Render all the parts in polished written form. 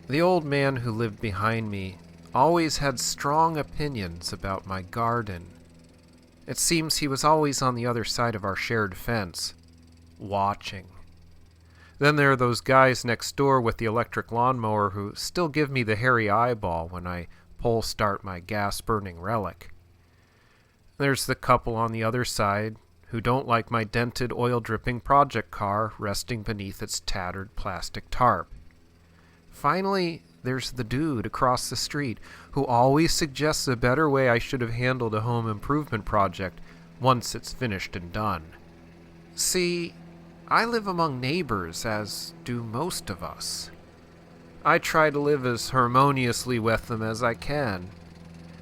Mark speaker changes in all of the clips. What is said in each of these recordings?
Speaker 1: The old man who lived behind me always had strong opinions about my garden. It seems he was always on the other side of our shared fence, watching. Then there are those guys next door with the electric lawnmower who still give me the hairy eyeball when I pole start my gas-burning relic. There's the couple on the other side who don't like my dented, oil-dripping project car resting beneath its tattered plastic tarp. Finally, there's the dude across the street who always suggests a better way I should have handled a home improvement project once it's finished and done. See, I live among neighbors, as do most of us. I try to live as harmoniously with them as I can.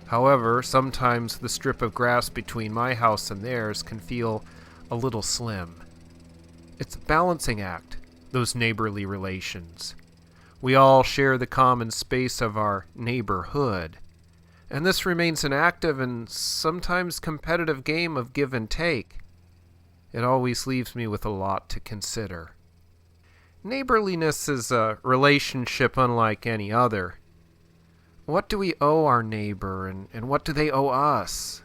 Speaker 1: However, sometimes the strip of grass between my house and theirs can feel a little slim. It's a balancing act, those neighborly relations. We all share the common space of our neighborhood, and this remains an active and sometimes competitive game of give and take. It always leaves me with a lot to consider. Neighborliness is a relationship unlike any other. What do we owe our neighbor, and what do they owe us?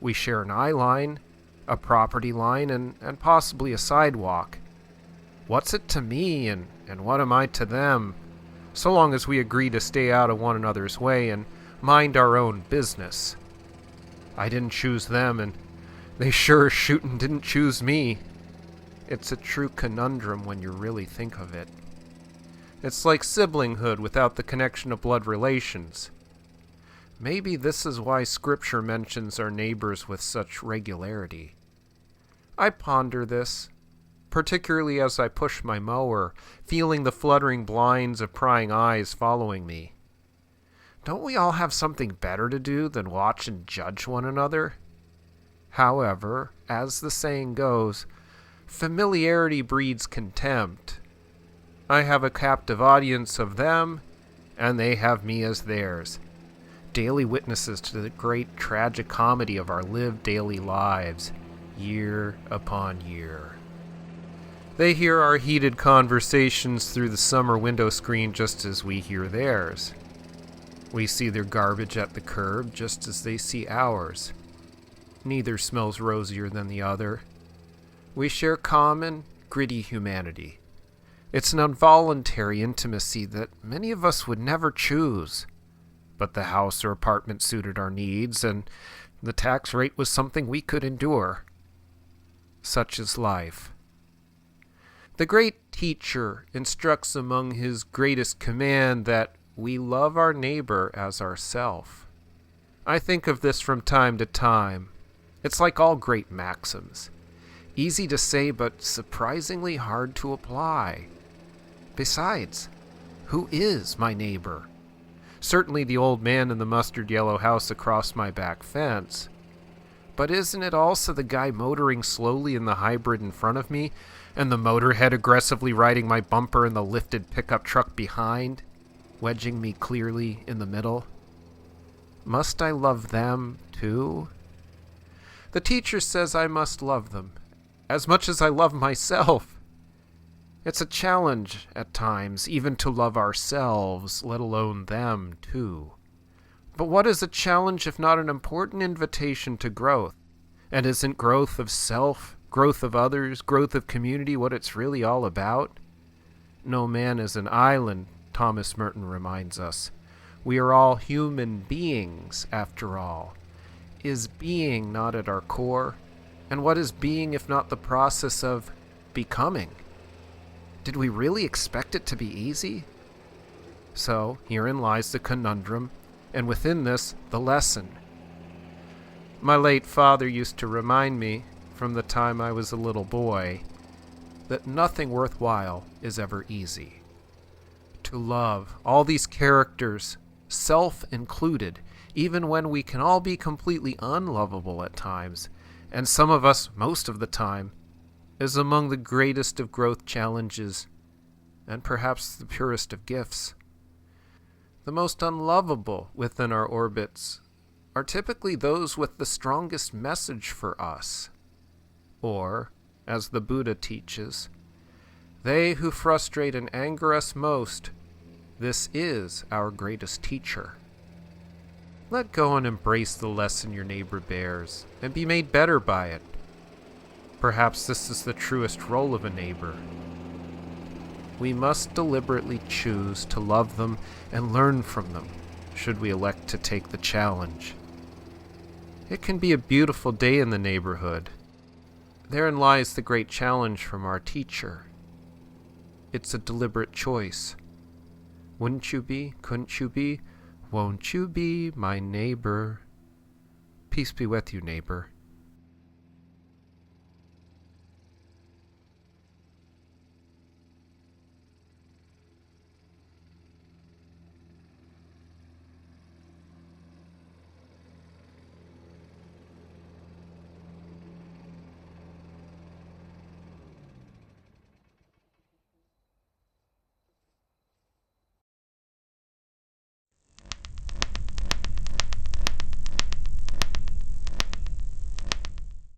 Speaker 1: We share an eye line, a property line, and possibly a sidewalk. What's it to me, and what am I to them? So long as we agree to stay out of one another's way and mind our own business. I didn't choose them, and they sure as shootin' didn't choose me. It's a true conundrum when you really think of it. It's like siblinghood without the connection of blood relations. Maybe this is why Scripture mentions our neighbors with such regularity. I ponder this, particularly as I push my mower, feeling the fluttering blinds of prying eyes following me. Don't we all have something better to do than watch and judge one another? However, as the saying goes, familiarity breeds contempt. I have a captive audience of them, and they have me as theirs, daily witnesses to the great tragic comedy of our lived daily lives, year upon year. They hear our heated conversations through the summer window screen just as we hear theirs. We see their garbage at the curb just as they see ours. Neither smells rosier than the other. We share common, gritty humanity. It's an involuntary intimacy that many of us would never choose. But the house or apartment suited our needs, and the tax rate was something we could endure. Such is life. The great teacher instructs among his greatest command that we love our neighbor as ourself. I think of this from time to time. It's like all great maxims. Easy to say, but surprisingly hard to apply. Besides, who is my neighbor? Certainly the old man in the mustard yellow house across my back fence. But isn't it also the guy motoring slowly in the hybrid in front of me, and the motorhead aggressively riding my bumper in the lifted pickup truck behind, wedging me clearly in the middle? Must I love them, too? The teacher says I must love them, as much as I love myself. It's a challenge, at times, even to love ourselves, let alone them, too. But what is a challenge if not an important invitation to growth? And isn't growth of self, growth of others, growth of community what it's really all about? No man is an island, Thomas Merton reminds us. We are all human beings, after all. Is being not at our core? And what is being if not the process of becoming? Did we really expect it to be easy? So, herein lies the conundrum, and within this, the lesson. My late father used to remind me, from the time I was a little boy, that nothing worthwhile is ever easy. To love all these characters, self included, even when we can all be completely unlovable at times, and some of us most of the time, is among the greatest of growth challenges, and perhaps the purest of gifts. The most unlovable within our orbits are typically those with the strongest message for us. Or, as the Buddha teaches, they who frustrate and anger us most, This is our greatest teacher. Let go and embrace the lesson your neighbor bears, and be made better by it. Perhaps this is the truest role of a neighbor. We must deliberately choose to love them and learn from them, should we elect to take the challenge. It can be a beautiful day in the neighborhood. Therein lies the great challenge from our teacher. It's a deliberate choice. Wouldn't you be? Couldn't you be? Won't you be my neighbor? Peace be with you, neighbor.